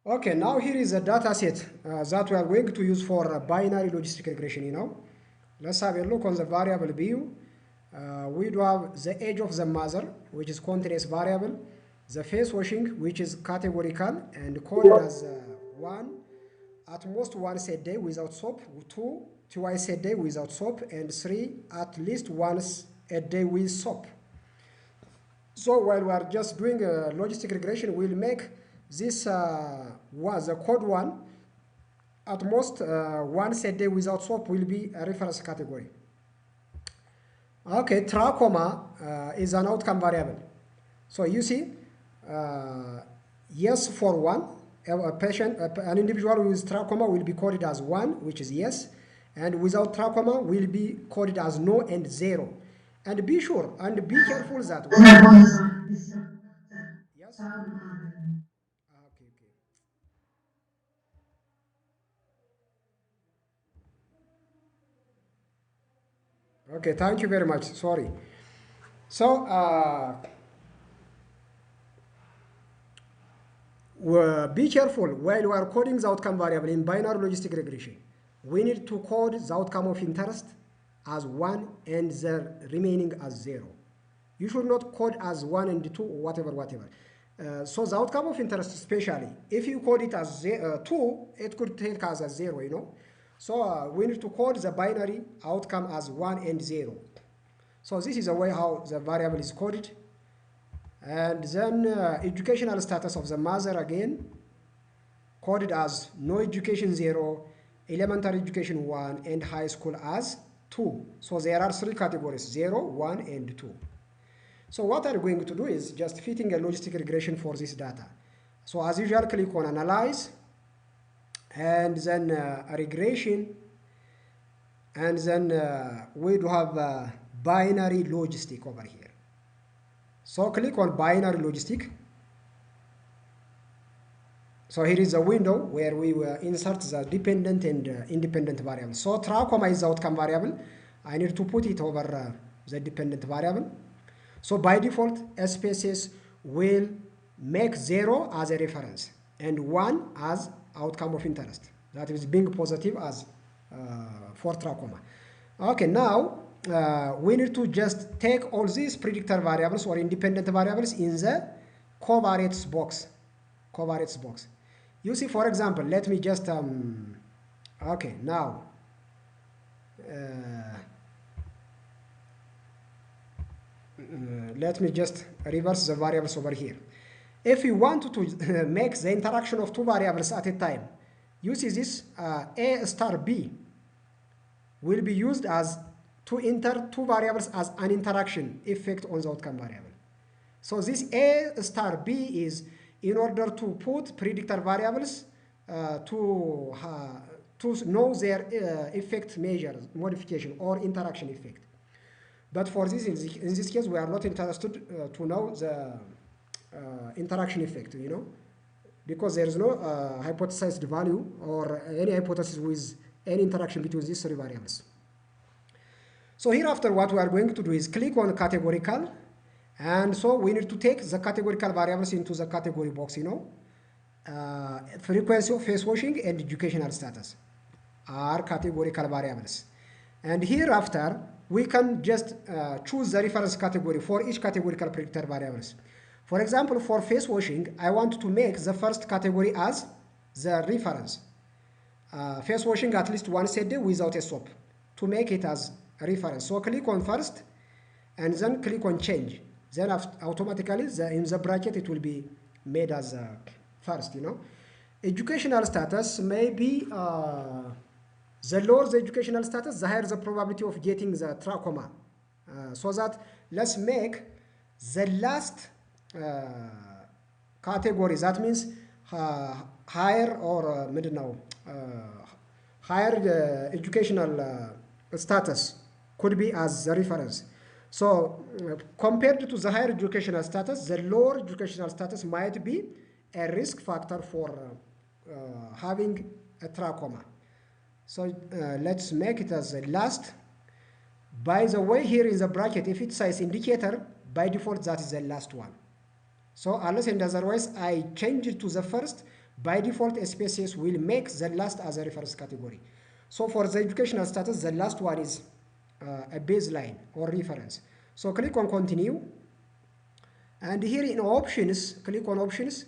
Okay, now here is a data set that we are going to use for binary logistic regression. Let's have a look on the variable view. We do have the age of the mother, which is continuous variable, the face washing, which is categorical and coded as 1, at most once a day without soap, 2, twice a day without soap, and 3, at least once a day with soap. So while we are just doing a logistic regression, we'll make this was a code 1 at most once a day without soap will be a reference category. Okay, trachoma is an outcome variable. So you see, yes for 1, a patient, an individual with trachoma will be coded as 1, which is yes, and without trachoma will be coded as no and 0. And be sure and be careful that yes. Okay, okay. Okay, thank you very much. Sorry. So, be careful while we are coding the outcome variable in binary logistic regression. We need to code the outcome of interest as 1 and the remaining as 0. You should not code as 1 and 2 or whatever. So the outcome of interest especially, if you code it as 2, it could take as a 0. So we need to code the binary outcome as 1 and 0. So this is the way how the variable is coded. And then educational status of the mother again, coded as no education 0, elementary education 1, and high school as 2. So there are 3 categories, 0, 1, and 2. So what I'm going to do is just fitting a logistic regression for this data. So as usual, click on Analyze, and then a regression, and then we do have binary logistic over here. So click on binary logistic. So here is a window where we will insert the dependent and independent variable. So trachoma is the outcome variable. I need to put it over the dependent variable. So by default, SPSS will make 0 as a reference and 1 as outcome of interest. That is being positive as for trachoma. Okay, now we need to just take all these predictor variables or independent variables in the covariates box. You see, for example, let me just okay, now let me just reverse the variables over here. If you want to make the interaction of 2 variables at a time, you see this A star B will be used as to enter 2 variables as an interaction effect on the outcome variable. So this A star B is in order to put predictor variables to know their effect measures, modification or interaction effect. But for this, in this case, we are not interested to know the interaction effect, because there is no hypothesized value or any hypothesis with any interaction between these 3 variables. So hereafter, what we are going to do is click on categorical, and so we need to take the categorical variables into the category box, frequency of face washing and educational status are categorical variables. And hereafter, we can just choose the reference category for each categorical predictor variables. For example, for face washing, I want to make the first category as the reference. Face washing at least once a day without a soap to make it as a reference. So click on first and then click on change. Then automatically in the bracket it will be made as first, Educational status may be the lower the educational status, the higher the probability of getting the trachoma. So that let's make the last category. That means higher or higher educational status could be as the reference. So compared to the higher educational status, the lower educational status might be a risk factor for having a trachoma. So let's make it as a last. By the way, here in the bracket, if it says indicator, by default that is the last one. So unless and otherwise I change it to the first, By default, SPSS will make the last as a reference category. So for the educational status, the last one is a baseline or reference. So click on continue. And here in options, click on options.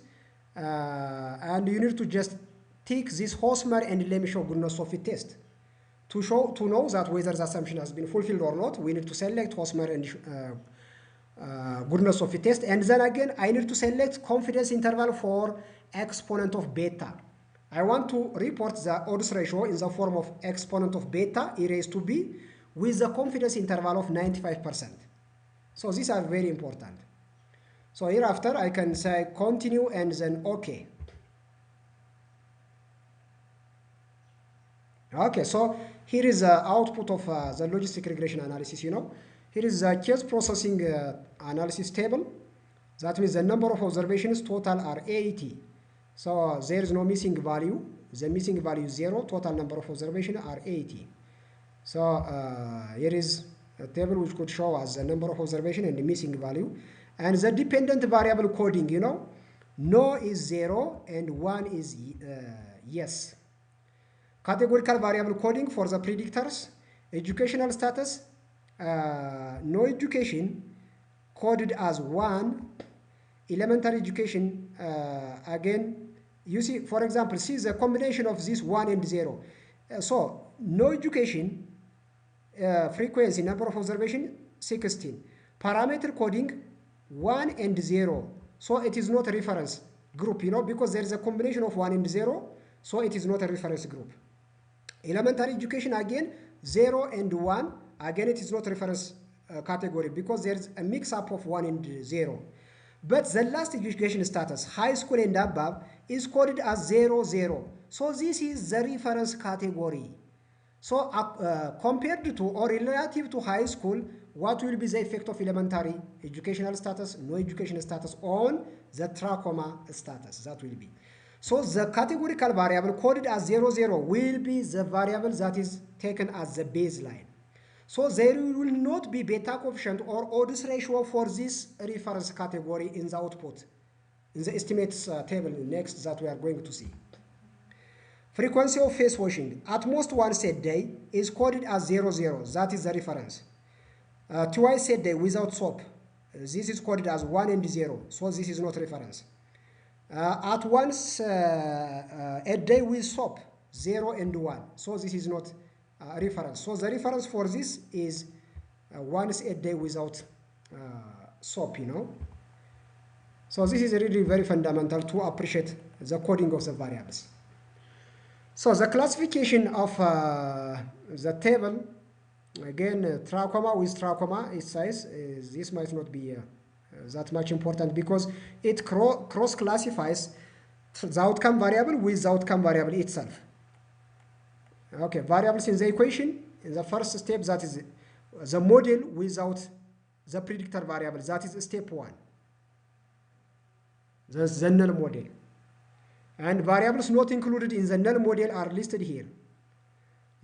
And you need to just tick this Hosmer and Lemeshow goodness of fit test. To know that whether the assumption has been fulfilled or not, we need to select Hosmer and goodness of fit test. And then again, I need to select confidence interval for exponent of beta. I want to report the odds ratio in the form of exponent of beta e raised to b with the confidence interval of 95%. So these are very important. So hereafter I can say continue and then OK. Okay, so here is the output of the logistic regression analysis, Here is the case processing analysis table. That means the number of observations total are 80. So there is no missing value. The missing value is 0. Total number of observations are 80. So here is a table which could show us the number of observations and the missing value. And the dependent variable coding, no is 0 and 1 is yes. Categorical variable coding for the predictors. Educational status, no education, coded as 1. Elementary education, again, you see, for example, see the combination of this 1 and 0. So, no education, frequency, number of observation, 16. Parameter coding, 1 and 0. So, it is not a reference group, because there is a combination of 1 and 0. So, it is not a reference group. Elementary education, again, 0 and 1. Again, it is not reference category because there is a mix-up of 1 and 0. But the last education status, high school and above, is coded as 0, 0. So this is the reference category. So compared to or relative to high school, what will be the effect of elementary educational status, no educational status on the trachoma status? That will be. So the categorical variable coded as 0, 0 will be the variable that is taken as the baseline. So there will not be beta coefficient or odds ratio for this reference category in the output, in the estimates table next that we are going to see. Frequency of face washing, at most once a day, is coded as 0, 0. That is the reference. Twice a day without soap, this is coded as 1 and 0. So this is not reference. At once a day with soap, 0 and 1. So this is not reference. So the reference for this is once a day without soap, So this is really very fundamental to appreciate the coding of the variables. So the classification of the table, again, trachoma with trachoma, it says this might not be that much important because it cross-classifies the outcome variable with the outcome variable itself. Okay, variables in the equation, in the first step, that is the model without the predictor variable. That is step 1. The null model. And variables not included in the null model are listed here.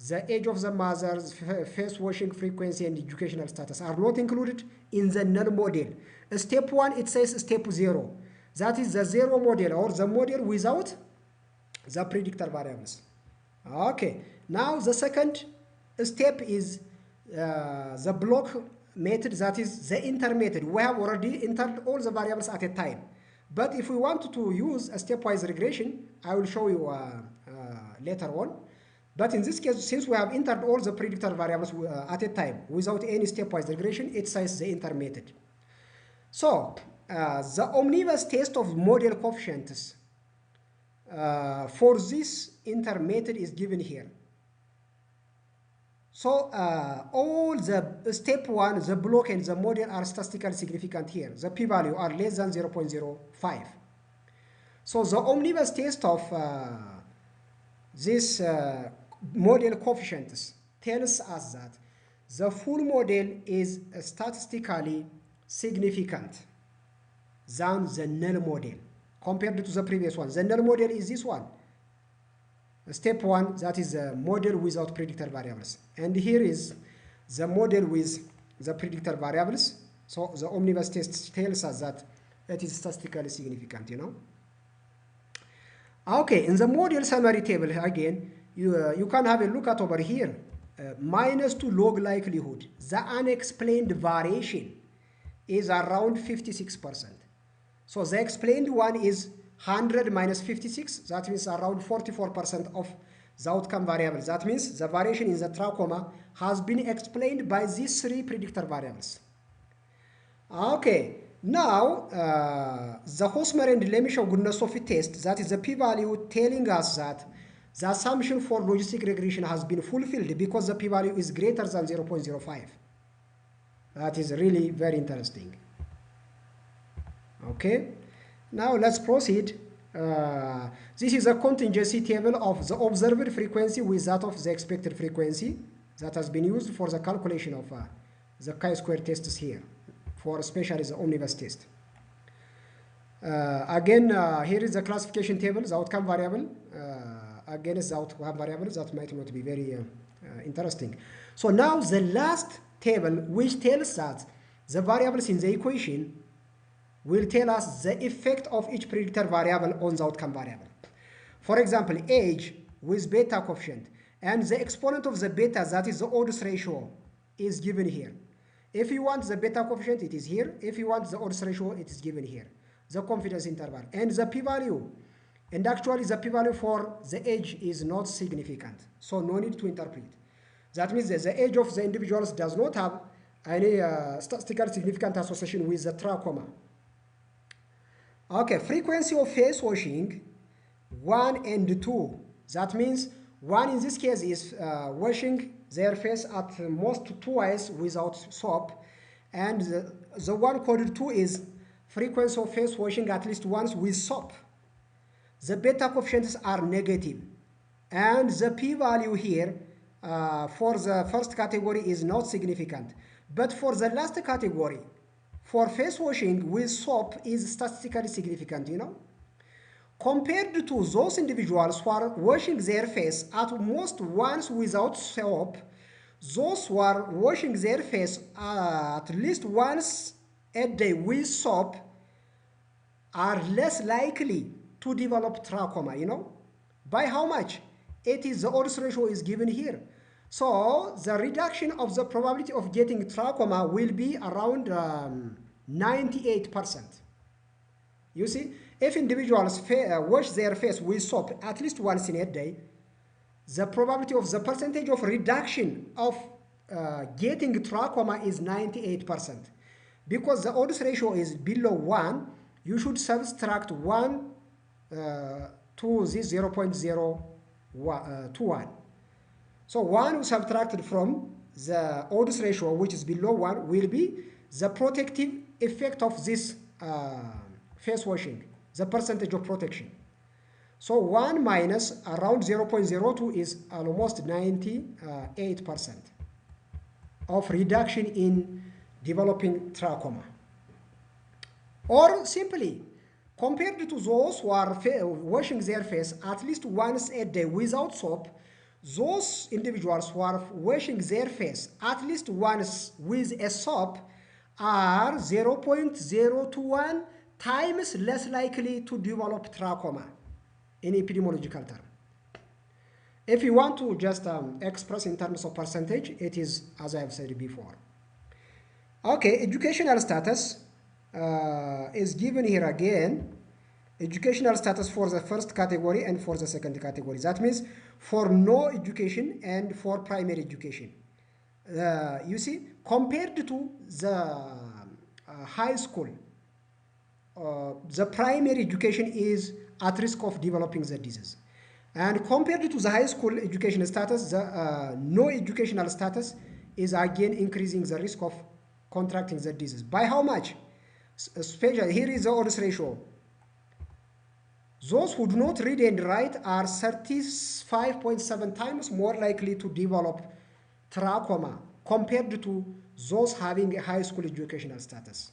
The age of the mothers, face washing frequency, and educational status are not included in the null model. Step 1, it says step 0. That is the 0 model or the model without the predictor variables. Okay, now the second step is the block method, that is the enter method. We have already entered all the variables at a time. But if we want to use a stepwise regression, I will show you later on. But in this case, since we have entered all the predictor variables at a time without any stepwise regression, it says the enter method. So the omnibus test of model coefficients for this enter method is given here. So all the step 1, the block and the model are statistically significant here. The p-value are less than 0.05. So the omnibus test of this model coefficients tells us that the full model is statistically significant than the null model compared to the previous one. The null model is this one. Step 1, that is the model without predictor variables. And here is the model with the predictor variables. So the omnibus test tells us that it is statistically significant, Okay, in the model summary table again, you can have a look at over here. -2 log likelihood. The unexplained variation is around 56%. So the explained one is 100 minus 56. That means around 44% of the outcome variable. That means the variation in the trachoma has been explained by these three predictor variables. Okay, now the Hosmer and Lemeshow goodness of a test, that is the p-value telling us that the assumption for logistic regression has been fulfilled because the p-value is greater than 0.05. That is really very interesting. Okay, now let's proceed. This is a contingency table of the observed frequency with that of the expected frequency that has been used for the calculation of the chi-square tests here, for especially the omnibus test. Again, here is the classification table, the outcome variable against the outcome variable. That might not be very interesting. So now the last table, which tells that the variables in the equation will tell us the effect of each predictor variable on the outcome variable. For example, age with beta coefficient, and the exponent of the beta, that is the odds ratio, is given here. If you want the beta coefficient, it is here. If you want the odds ratio, it is given here. The confidence interval and the p-value. And actually the p-value for the age is not significant, so no need to interpret. That means that the age of the individuals does not have any statistical significant association with the trachoma. Okay, frequency of face washing, 1 and 2. That means 1 in this case is washing their face at most twice without soap, and the one coded 2 is frequency of face washing at least once with soap. The beta coefficients are negative, and the p-value here for the first category is not significant, but for the last category, for face washing with soap, is statistically significant, you know. Compared to those individuals who are washing their face at most once without soap, those who are washing their face at least once a day with soap are less likely to develop trachoma, you know. By how much? It is the odds ratio is given here. So the reduction of the probability of getting trachoma will be around 98%. You see, if individuals wash their face with soap at least once in a day, the probability of the percentage of reduction of getting trachoma is 98%. Because the odds ratio is below 1, you should subtract 1 to this 0.021. So 1 subtracted from the odds ratio, which is below 1, will be the protective effect of this face washing, the percentage of protection. So 1 minus around 0.02 is almost 98% of reduction in developing trachoma. Or simply, compared to those who are washing their face at least once a day without soap, those individuals who are washing their face at least once with a soap are 0.021 times less likely to develop trachoma in epidemiological term. If you want to just express in terms of percentage, it is as I have said before. Okay, educational status is given here again. Educational status for the first category and for the second category. That means for no education and for primary education. You see, compared to the high school, the primary education is at risk of developing the disease. And compared to the high school education status, the no educational status is again increasing the risk of contracting the disease. By how much? Especially, here is the odds ratio. Those who do not read and write are 35.7 times more likely to develop trachoma compared to those having a high school educational status.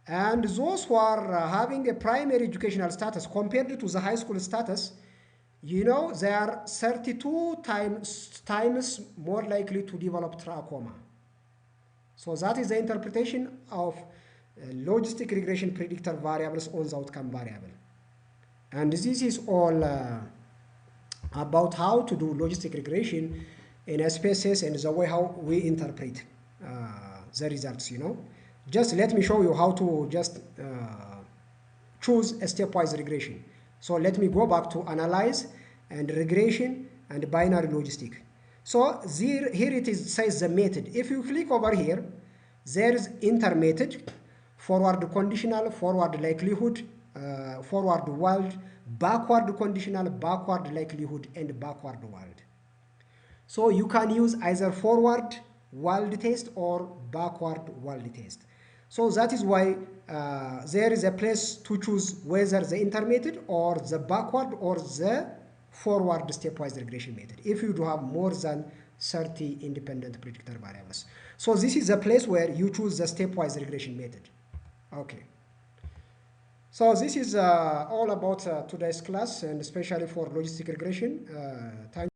And those who are having a primary educational status compared to the high school status, you know, they are 32 times more likely to develop trachoma. So that is the interpretation of logistic regression predictor variables on the outcome variable. And this is all about how to do logistic regression in SPSS and the way how we interpret the results, Just let me show you how to just choose a stepwise regression. So let me go back to analyze and regression and binary logistic. So here it is says the method. If you click over here, there is enter method, forward conditional, forward likelihood, forward world, backward conditional, backward likelihood, and backward world. So you can use either forward world test or backward world test. So that is why there is a place to choose whether the intermediate or the backward or the forward stepwise regression method if you do have more than 30 independent predictor variables. So this is a place where you choose the stepwise regression method. Okay. So this is all about today's class, and especially for logistic regression. Thank